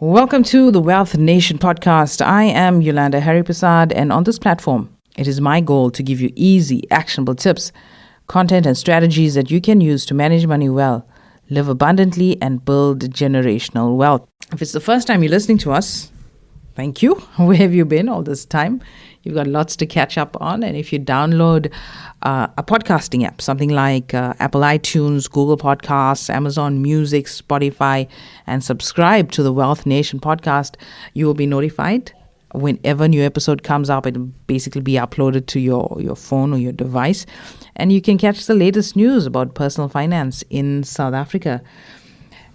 Welcome to the Wealth Nation podcast. I am Yolanda Hariprasad, and on this platform, it is my goal to give you easy, actionable tips, content, and strategies that you can use to manage money well, live abundantly, and build generational wealth. If it's the first time you're listening to us, thank you. Where have you been all this time? You've got lots to catch up on. And if you download a podcasting app, something like Apple iTunes, Google Podcasts, Amazon Music, Spotify, and subscribe to the Wealth Nation podcast, you will be notified whenever a new episode comes up. It will basically be uploaded to your phone or your device. And you can catch the latest news about personal finance in South Africa.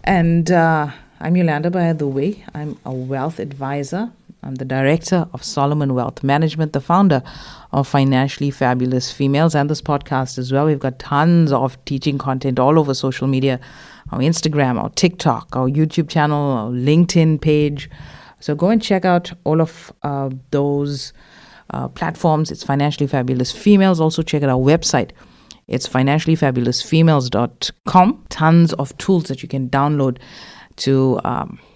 And I'm Yolanda, by the way. I'm a wealth advisor. I'm the director of Solomon Wealth Management, the founder of Financially Fabulous Females, and this podcast as well. We've got tons of teaching content all over social media, our Instagram, our TikTok, our YouTube channel, our LinkedIn page. So go and check out all of those platforms. It's Financially Fabulous Females. Also check out our website. It's financiallyfabulousfemales.com. Tons of tools that you can download to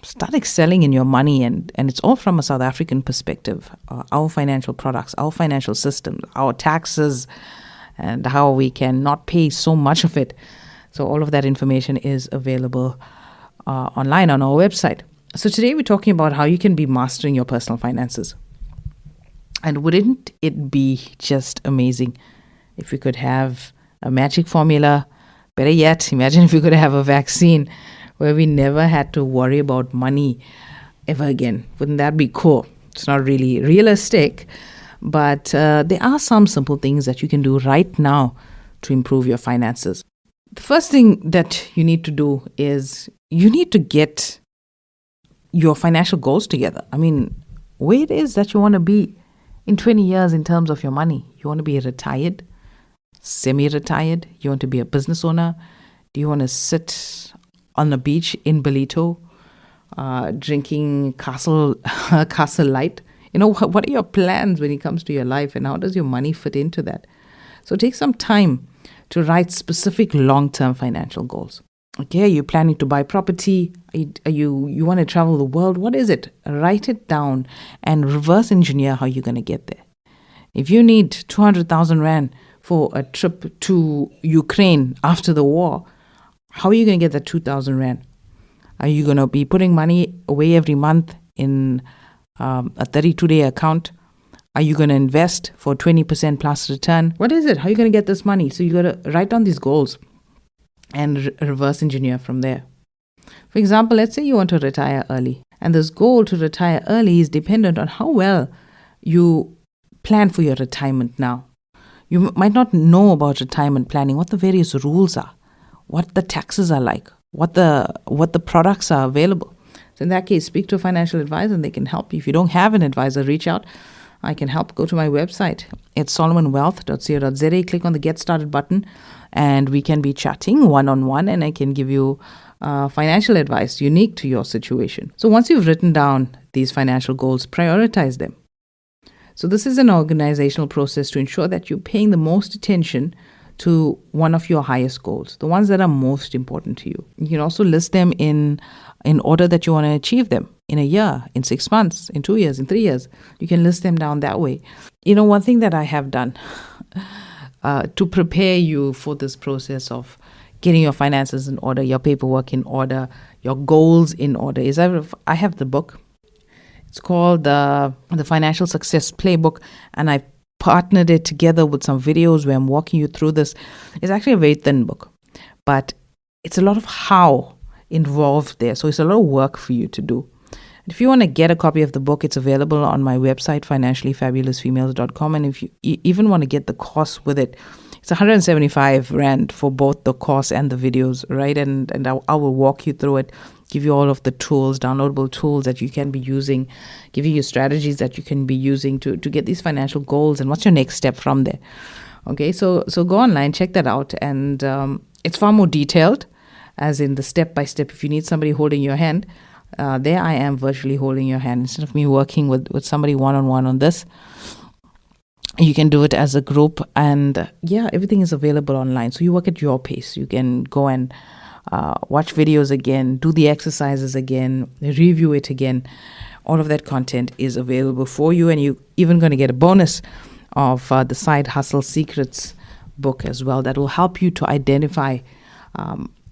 start excelling in your money, and it's all from a South African perspective. Our financial products, our financial system, our taxes, and how we can not pay so much of it. So all of that information is available online on our website. So today we're talking about how you can be mastering your personal finances. And wouldn't it be just amazing if we could have a magic formula? Better yet, imagine if we could have a vaccine where we never had to worry about money ever again. Wouldn't that be cool? It's not really realistic, but there are some simple things that you can do right now to improve your finances. The first thing that you need to do is you need to get your financial goals together. I mean, where it is that you want to be in 20 years in terms of your money. You want to be retired, semi-retired? You want to be a business owner? Do you want to sit on the beach in Belito, drinking Castle Light? You know, what are your plans when it comes to your life, and how does your money fit into that? So take some time to write specific long-term financial goals. Okay, are you planning to buy property? You want to travel the world? What is it? Write it down and reverse engineer how you're going to get there. If you need 200,000 Rand for a trip to Ukraine after the war, how are you going to get that 2,000 Rand? Are you going to be putting money away every month in a 32-day account? Are you going to invest for 20% plus return? What is it? How are you going to get this money? So you got to write down these goals and reverse engineer from there. For example, let's say you want to retire early. And this goal to retire early is dependent on how well you plan for your retirement now. You might not know about retirement planning, what the various rules are, what the taxes are like, what the products are available. So in that case, speak to a financial advisor and they can help you. If you don't have an advisor, reach out. I can help. Go to my website. It's solomonwealth.co.za. Click on the Get Started button and we can be chatting one-on-one, and I can give you financial advice unique to your situation. So once you've written down these financial goals, prioritize them. So this is an organizational process to ensure that you're paying the most attention to one of your highest goals, the ones that are most important to you. You can also list them in order that you want to achieve them in a year, in 6 months, in 2 years, in 3 years. You can list them down that way. You know, one thing that I have done to prepare you for this process of getting your finances in order, your paperwork in order, your goals in order, is I have the book. It's called the Financial Success Playbook, and I've partnered it together with some videos where I'm walking you through this. It's actually a very thin book, but it's a lot of how involved there. So it's a lot of work for you to do. And if you want to get a copy of the book, it's available on my website, financiallyfabulousfemales.com. And if you even want to get the course with it, it's 175 Rand for both the course and the videos, right? And I will walk you through it, give you all of the tools, downloadable tools that you can be using, give you strategies that you can be using to get these financial goals and what's your next step from there. Okay, so go online, check that out. And it's far more detailed, as in the step-by-step. If you need somebody holding your hand, there I am virtually holding your hand. Instead of me working with somebody one-on-one on this, you can do it as a group. And everything is available online. So you work at your pace. You can go and watch videos again, do the exercises again, review it again. All of that content is available for you, and you're even going to get a bonus of the Side Hustle Secrets book as well that will help you to identify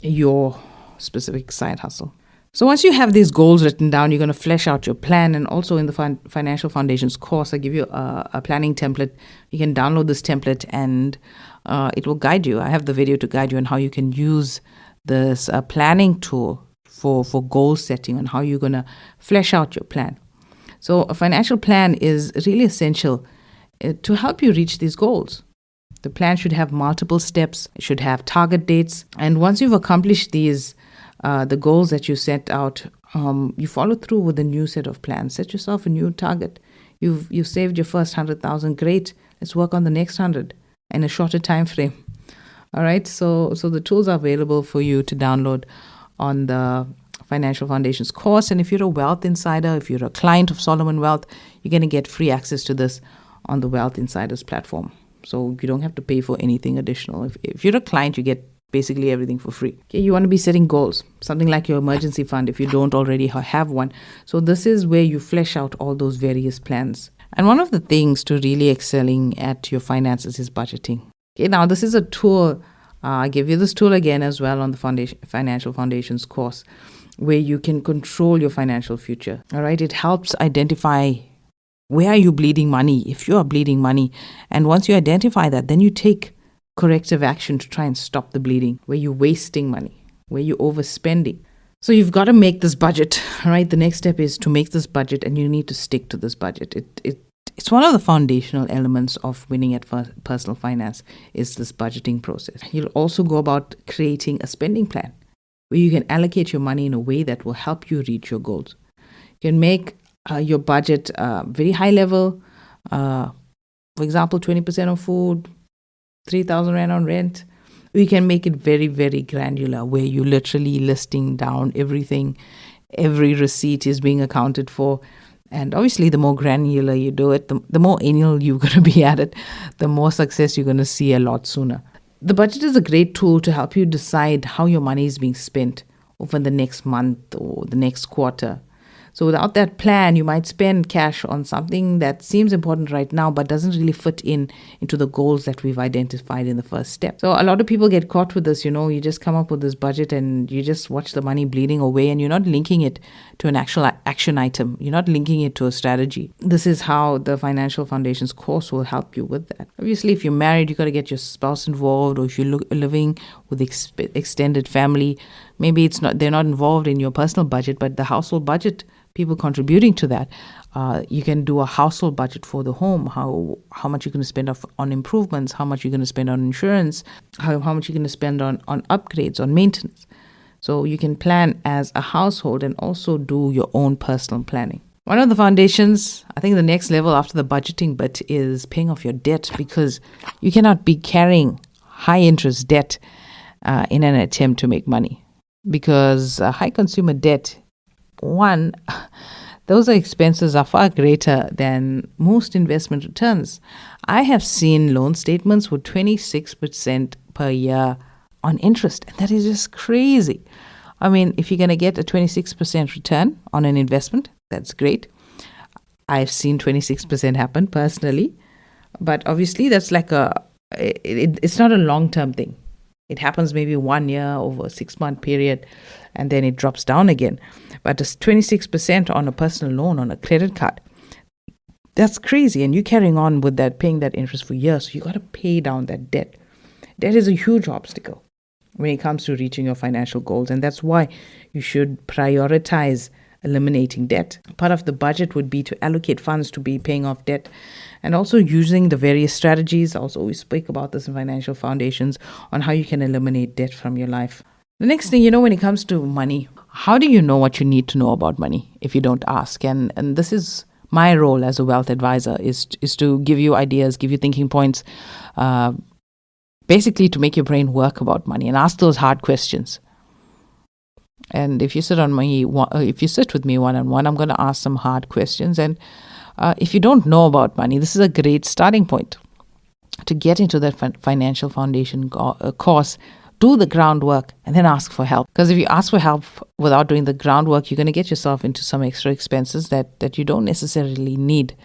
your specific side hustle. So once you have these goals written down, you're going to flesh out your plan. And also in the Financial Foundations course, I give you a planning template. You can download this template and it will guide you. I have the video to guide you on how you can use this planning tool for goal setting and how you're going to flesh out your plan. So a financial plan is really essential to help you reach these goals. The plan should have multiple steps. It should have target dates. And once you've accomplished these, the goals that you set out, you follow through with a new set of plans. Set yourself a new target. You've saved your first 100,000. Great. Let's work on the next 100 in a shorter time frame. All right. So the tools are available for you to download on the Financial Foundations course. And if you're a Wealth Insider, if you're a client of Solomon Wealth, you're going to get free access to this on the Wealth Insiders platform. So you don't have to pay for anything additional. If you're a client, you get basically everything for free. Okay, you want to be setting goals, something like your emergency fund if you don't already have one. So this is where you flesh out all those various plans. And one of the things to really excelling at your finances is budgeting. Okay, now this is a tool. I give you this tool again as well on the Financial Foundations course, where you can control your financial future. All right, it helps identify where are you bleeding money, if you are bleeding money. And once you identify that, then you take corrective action to try and stop the bleeding, where you're wasting money, where you're overspending. So you've got to make this budget, right? The next step is to make this budget, and you need to stick to this budget. It's one of the foundational elements of winning at personal finance is this budgeting process. You'll also go about creating a spending plan where you can allocate your money in a way that will help you reach your goals. You can make your budget very high level. For example, 20% on food, 3,000 Rand on rent. We can make it very, very granular, where you're literally listing down everything. Every receipt is being accounted for. And obviously, the more granular you do it, the more anal you're going to be at it, the more success you're going to see a lot sooner. The budget is a great tool to help you decide how your money is being spent over the next month or the next quarter. So without that plan, you might spend cash on something that seems important right now, but doesn't really fit into the goals that we've identified in the first step. So a lot of people get caught with this, you just come up with this budget and you just watch the money bleeding away, and you're not linking it to an actual action item. You're not linking it to a strategy. This is how the Financial Foundations course will help you with that. Obviously, if you're married, you got to get your spouse involved, or if you're living with extended family, maybe they're not involved in your personal budget, but the household budget, people contributing to that. You can do a household budget for the home, how much you're going to spend on improvements, how much you're going to spend on insurance, how much you're going to spend on upgrades, on maintenance. So you can plan as a household and also do your own personal planning. One of the foundations, I think the next level after the budgeting bit, is paying off your debt, because you cannot be carrying high interest debt in an attempt to make money, because high consumer debt, one, those expenses are far greater than most investment returns. I have seen loan statements with 26% per year on interest, and that is just crazy. I mean, if you're going to get a 26% return on an investment, that's great. I've seen 26% happen personally, but obviously that's like it's not a long-term thing. It happens maybe 1 year over a 6-month period, and then it drops down again. But it's 26% on a personal loan on a credit card. That's crazy. And you're carrying on with that, paying that interest for years. So you got to pay down that debt. Debt is a huge obstacle when it comes to reaching your financial goals. And that's why you should prioritize eliminating debt. Part of the budget would be to allocate funds to be paying off debt, and also using the various strategies. Also, we speak about this in Financial Foundations on how you can eliminate debt from your life. The next thing, when it comes to money, how do you know what you need to know about money if you don't ask? And this is my role as a wealth advisor, is to give you ideas, give you thinking points, basically to make your brain work about money and ask those hard questions. And if you sit with me one-on-one, I'm going to ask some hard questions. And if you don't know about money, this is a great starting point to get into that Financial Foundation course. do the groundwork, and then ask for help. Because if you ask for help without doing the groundwork, you're going to get yourself into some extra expenses that you don't necessarily need.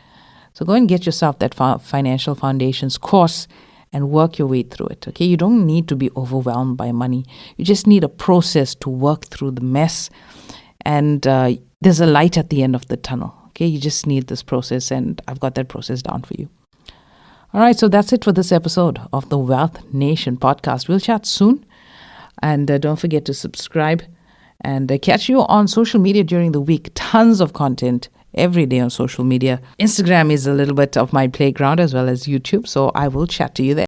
So go and get yourself that financial foundations course and work your way through it. Okay, you don't need to be overwhelmed by money. You just need a process to work through the mess. And there's a light at the end of the tunnel. Okay, you just need this process, and I've got that process down for you. All right, so that's it for this episode of the Wealth Nation podcast. We'll chat soon. And don't forget to subscribe and catch you on social media during the week. Tons of content every day on social media. Instagram is a little bit of my playground as well as YouTube. So I will chat to you there.